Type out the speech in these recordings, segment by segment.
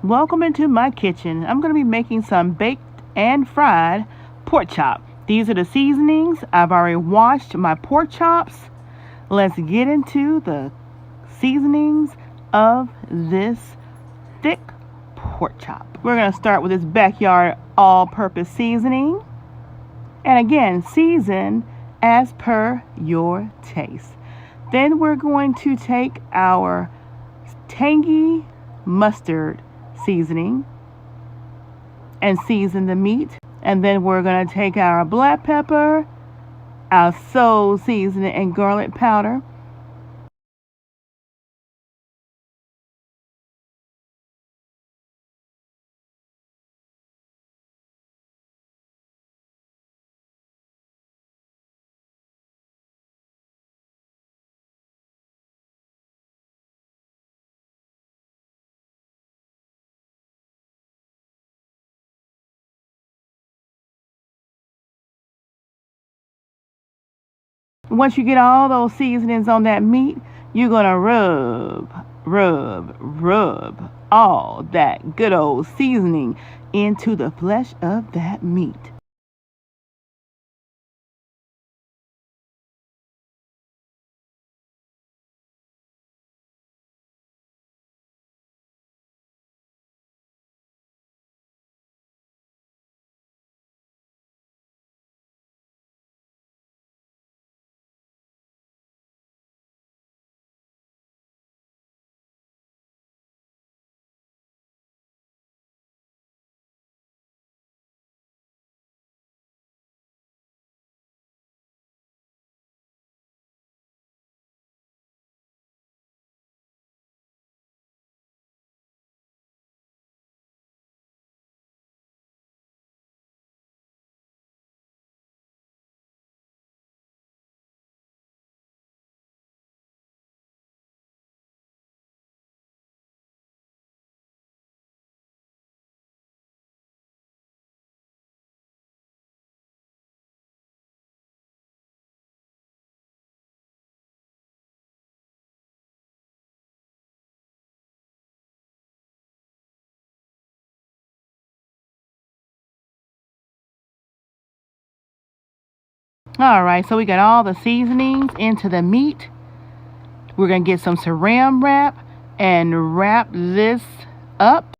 Welcome into my kitchen. I'm going to be making some baked and fried pork chop. These are the seasonings. I've already washed my pork chops. Let's get into the seasonings of this thick pork chop. We're going to start with this backyard all-purpose seasoning. And again, season as per your taste. Then we're going to take our tangy mustard seasoning and season the meat. And then we're going to take our black pepper, our soul seasoning, and garlic powder. Once you get all those seasonings on that meat, you're going to rub all that good old seasoning into the flesh of that meat. All right, so we got all the seasonings into the meat. We're going to get some saran wrap and wrap this up.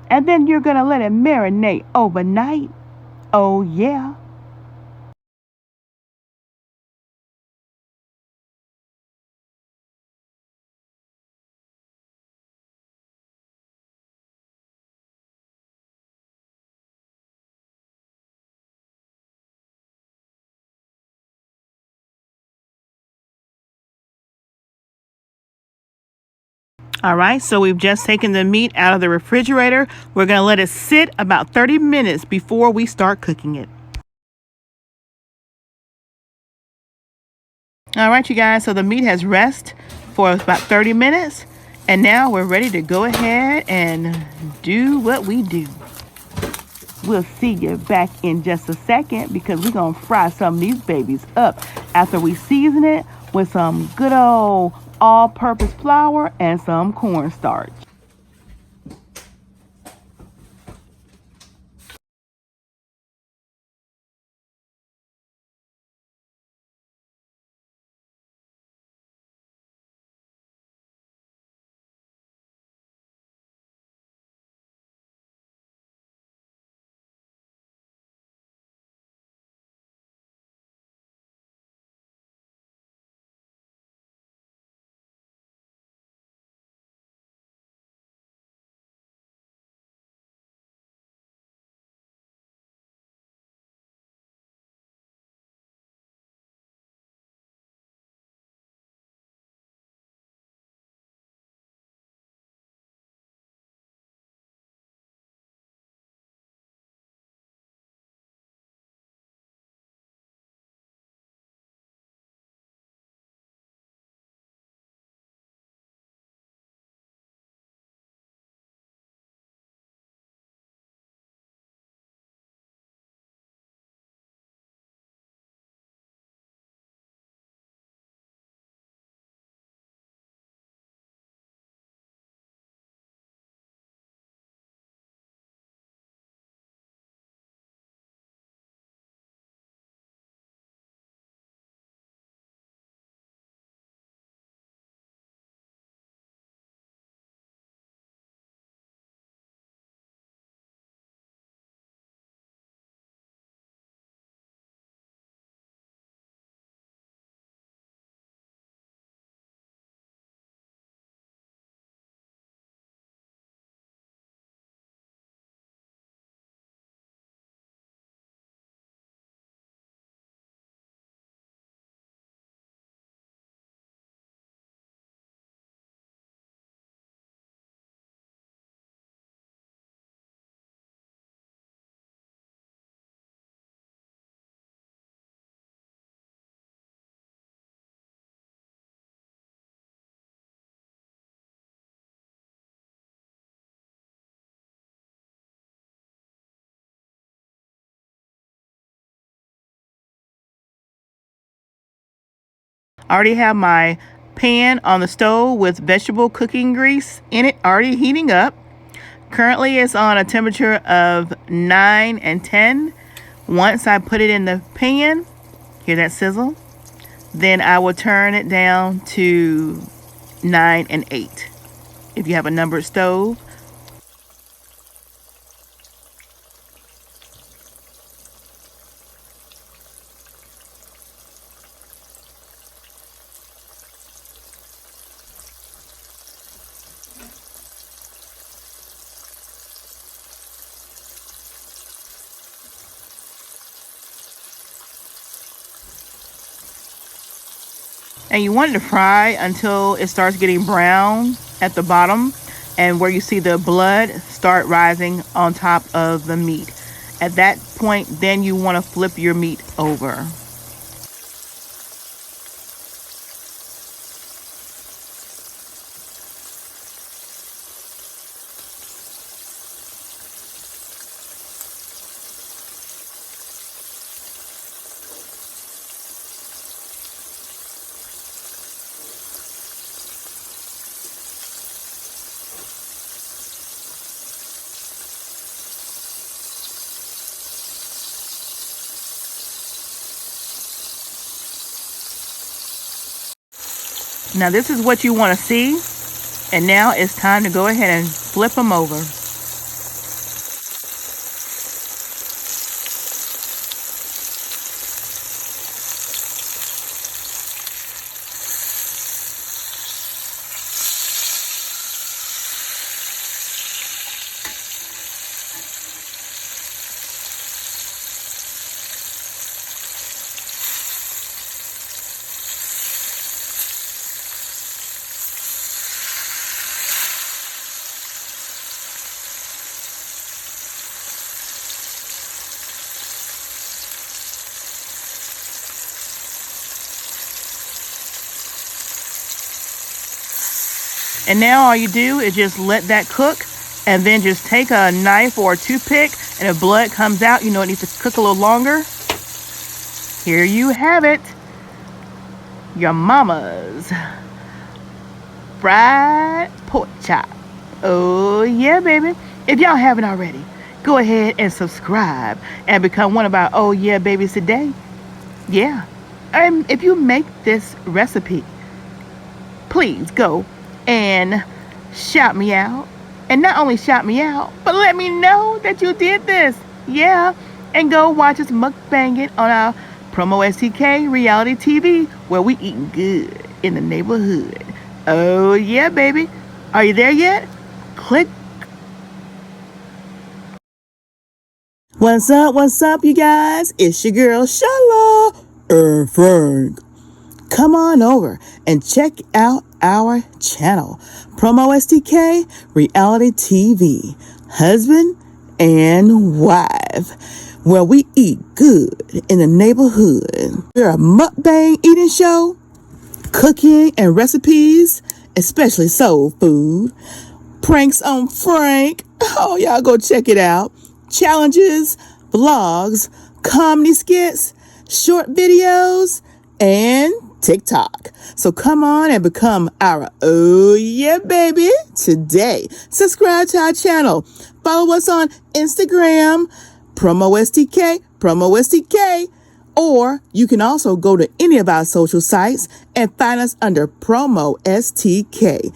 And then you're going to let it marinate overnight. Oh, yeah. All right, so we've just taken the meat out of the refrigerator. We're going to let it sit about 30 minutes before we start cooking it. All right, you guys, so the meat has rested for about 30 minutes. And now we're ready to go ahead and do what we do. We'll see you back in just a second because we're going to fry some of these babies up after we season it with some good old all-purpose flour and some cornstarch. I already have my pan on the stove with vegetable cooking grease in it already heating up. Currently it's on a temperature of 9 and 10. Once I put it in the pan, hear that sizzle? Then I will turn it down to 9 and 8 if you have a numbered stove. And you want it to fry until it starts getting brown at the bottom and where you see the blood start rising on top of the meat. At that point, then you want to flip your meat over. Now this is what you want to see, and now it's time to go ahead and flip them over. And now all you do is just let that cook, and then just take a knife or a toothpick, and if blood comes out, you know it needs to cook a little longer. Here you have it. Your mama's fried pork chop. Oh yeah, baby. If y'all haven't already, go ahead and subscribe and become one of our oh yeah babies today. Yeah. And if you make this recipe, please go and shout me out. And not only shout me out, but let me know that you did this. Yeah. And go watch us mukbang it on our PromoSTK reality TV, where we eating good in the neighborhood. Oh yeah, baby. Are you there yet? Click. What's up, you guys? It's your girl, Sheila and Frank. Come on over and check out our channel, PromoSTK Reality TV, husband and wife, where we eat good in the neighborhood. We're a mukbang eating show, cooking and recipes, especially soul food, pranks on Frank. Oh, y'all go check it out. Challenges, vlogs, comedy skits, short videos, and TikTok. So come on and become our oh yeah baby today. Subscribe to our channel. Follow us on Instagram, PromoSTK, or you can also go to any of our social sites and find us under PromoSTK.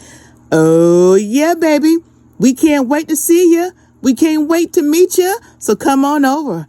Oh yeah, baby. We can't wait to see you. We can't wait to meet you. So come on over